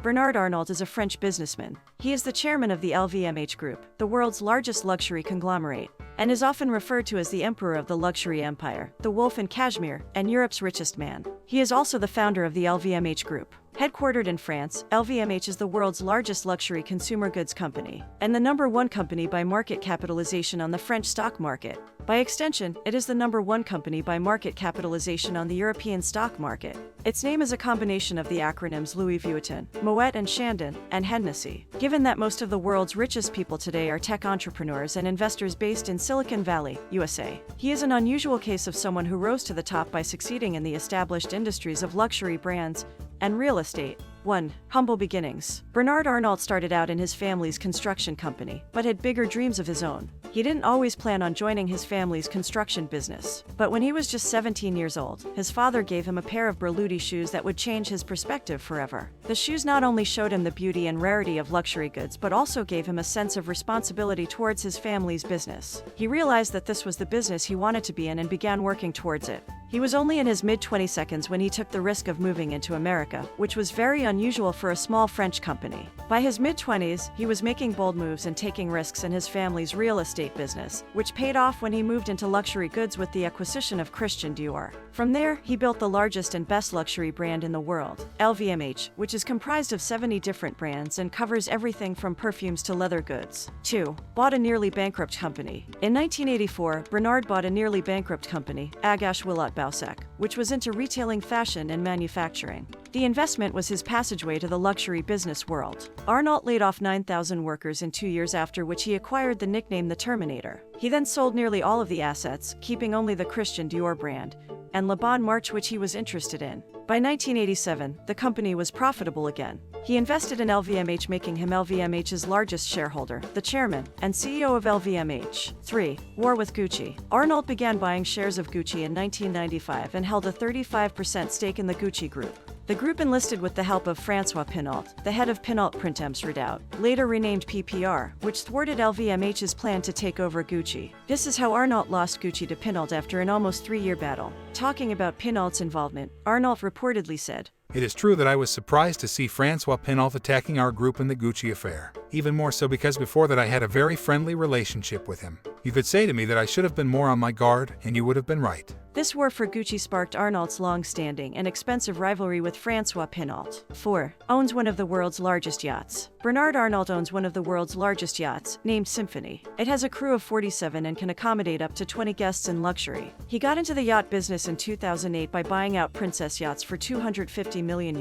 Bernard Arnault is a French businessman. He is the chairman of the LVMH Group, the world's largest luxury conglomerate, and is often referred to as the emperor of the luxury empire, the wolf in cashmere, and Europe's richest man. He is also the founder of the LVMH Group. Headquartered in France, LVMH is the world's largest luxury consumer goods company, and the #1 company by market capitalization on the French stock market. By extension, it is the #1 company by market capitalization on the European stock market. Its name is a combination of the acronyms Louis Vuitton, Moet and Chandon, and Hennessy. Given that most of the world's richest people today are tech entrepreneurs and investors based in Silicon Valley, USA, he is an unusual case of someone who rose to the top by succeeding in the established industries of luxury brands and real estate. 1. Humble beginnings. Bernard Arnault started out in his family's construction company, but had bigger dreams of his own. He didn't always plan on joining his family's construction business, but when he was just 17 years old, his father gave him a pair of Berluti shoes that would change his perspective forever. The shoes not only showed him the beauty and rarity of luxury goods but also gave him a sense of responsibility towards his family's business. He realized that this was the business he wanted to be in and began working towards it. He was only in his mid-20s when he took the risk of moving into America, which was very unusual for a small French company. By his mid-20s, he was making bold moves and taking risks in his family's real estate business, which paid off when he moved into luxury goods with the acquisition of Christian Dior. From there, he built the largest and best luxury brand in the world, LVMH, which is comprised of 70 different brands and covers everything from perfumes to leather goods. 2. Bought a nearly bankrupt company. In 1984, Bernard bought a nearly bankrupt company, Agache Willot Bausac, which was into retailing, fashion, and manufacturing. The investment was his passageway to the luxury business world. Arnault laid off 9,000 workers in 2 years, after which he acquired the nickname the Terminator. He then sold nearly all of the assets, keeping only the Christian Dior brand and Le Bon Marche, which he was interested in. By 1987, the company was profitable again. He invested in LVMH, making him LVMH's largest shareholder, the chairman and CEO of LVMH. 3. War with Gucci. Arnault began buying shares of Gucci in 1995 and held a 35% stake in the Gucci Group. The group enlisted with the help of François Pinault, the head of Pinault Printemps Redoute, later renamed PPR, which thwarted LVMH's plan to take over Gucci. This is how Arnault lost Gucci to Pinault after an almost 3-year battle. Talking about Pinault's involvement, Arnault reportedly said, "It is true that I was surprised to see François Pinault attacking our group in the Gucci affair. Even more so because before that I had a very friendly relationship with him. You could say to me that I should have been more on my guard, and you would have been right." This war for Gucci sparked Arnault's long-standing and expensive rivalry with François Pinault. 4. Owns one of the world's largest yachts. Bernard Arnault owns one of the world's largest yachts, named Symphony. It has a crew of 47 and can accommodate up to 20 guests in luxury. He got into the yacht business in 2008 by buying out Princess Yachts for €250 million,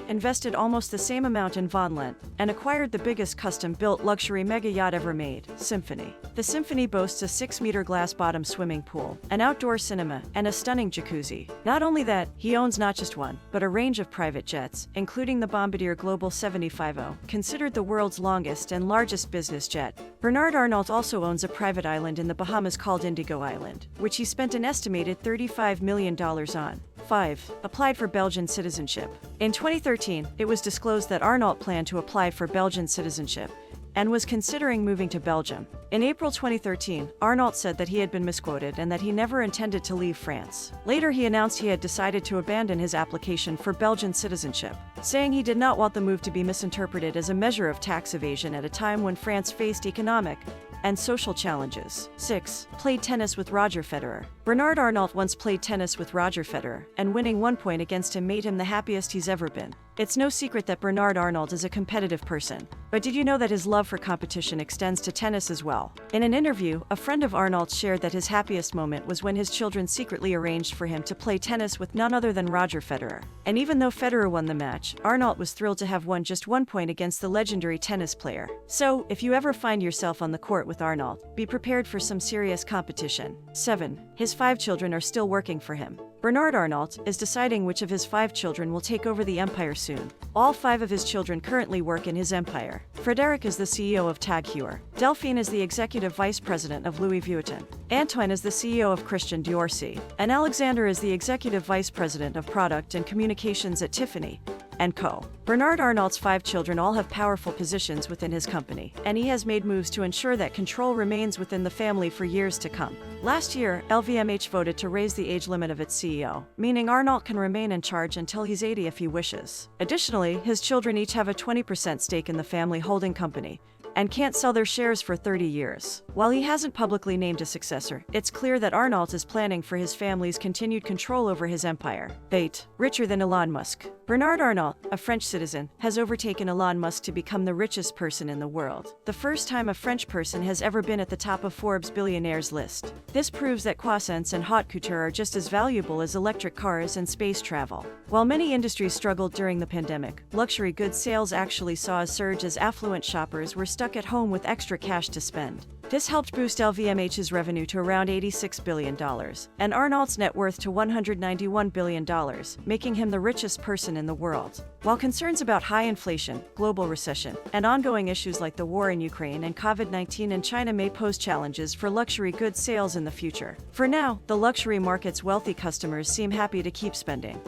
invested almost the same amount in Von Lent, and acquired the biggest custom-built luxury mega yacht ever made, Symphony. The Symphony boasts a 6-meter glass-bottom swimming pool, an outdoor cinema, and a stunning jacuzzi. Not only that, he owns not just one, but a range of private jets, including the Bombardier Global 750, considered the world's longest and largest business jet. Bernard Arnault also owns a private island in the Bahamas called Indigo Island, which he spent an estimated $35 million on. 5. Applied for Belgian citizenship. In 2013, it was disclosed that Arnault planned to apply for Belgian citizenship and was considering moving to Belgium. In April 2013, Arnault said that he had been misquoted and that he never intended to leave France. Later, he announced he had decided to abandon his application for Belgian citizenship, saying he did not want the move to be misinterpreted as a measure of tax evasion at a time when France faced economic and social challenges. 6. Played tennis with Roger Federer. Bernard Arnault once played tennis with Roger Federer, and winning 1 point against him made him the happiest he's ever been. It's no secret that Bernard Arnault is a competitive person. But did you know that his love for competition extends to tennis as well? In an interview, a friend of Arnault shared that his happiest moment was when his children secretly arranged for him to play tennis with none other than Roger Federer. And even though Federer won the match, Arnault was thrilled to have won just 1 point against the legendary tennis player. So, if you ever find yourself on the court with Arnault, be prepared for some serious competition. 7. His 5 children are still working for him. Bernard Arnault is deciding which of his 5 children will take over the empire soon. All 5 of his children currently work in his empire. Frédéric is the CEO of Tag Heuer. Delphine is the executive vice president of Louis Vuitton. Antoine is the CEO of Christian Dior. And Alexander is the executive vice president of product and communications at Tiffany and Co. Bernard Arnault's 5 children all have powerful positions within his company, and he has made moves to ensure that control remains within the family for years to come. Last year, LVMH voted to raise the age limit of its CEO, meaning Arnault can remain in charge until he's 80 if he wishes. Additionally, his children each have a 20% stake in the family holding company, and can't sell their shares for 30 years. While he hasn't publicly named a successor, it's clear that Arnault is planning for his family's continued control over his empire. Bait, richer than Elon Musk. Bernard Arnault, a French citizen, has overtaken Elon Musk to become the richest person in the world, the first time a French person has ever been at the top of Forbes' billionaires list. This proves that croissants and haute couture are just as valuable as electric cars and space travel. While many industries struggled during the pandemic, luxury goods sales actually saw a surge as affluent shoppers were stuck at home with extra cash to spend. This helped boost LVMH's revenue to around $86 billion, and Arnault's net worth to $191 billion, making him the richest person in the world. While concerns about high inflation, global recession, and ongoing issues like the war in Ukraine and COVID-19 in China may pose challenges for luxury goods sales in the future, for now, the luxury market's wealthy customers seem happy to keep spending.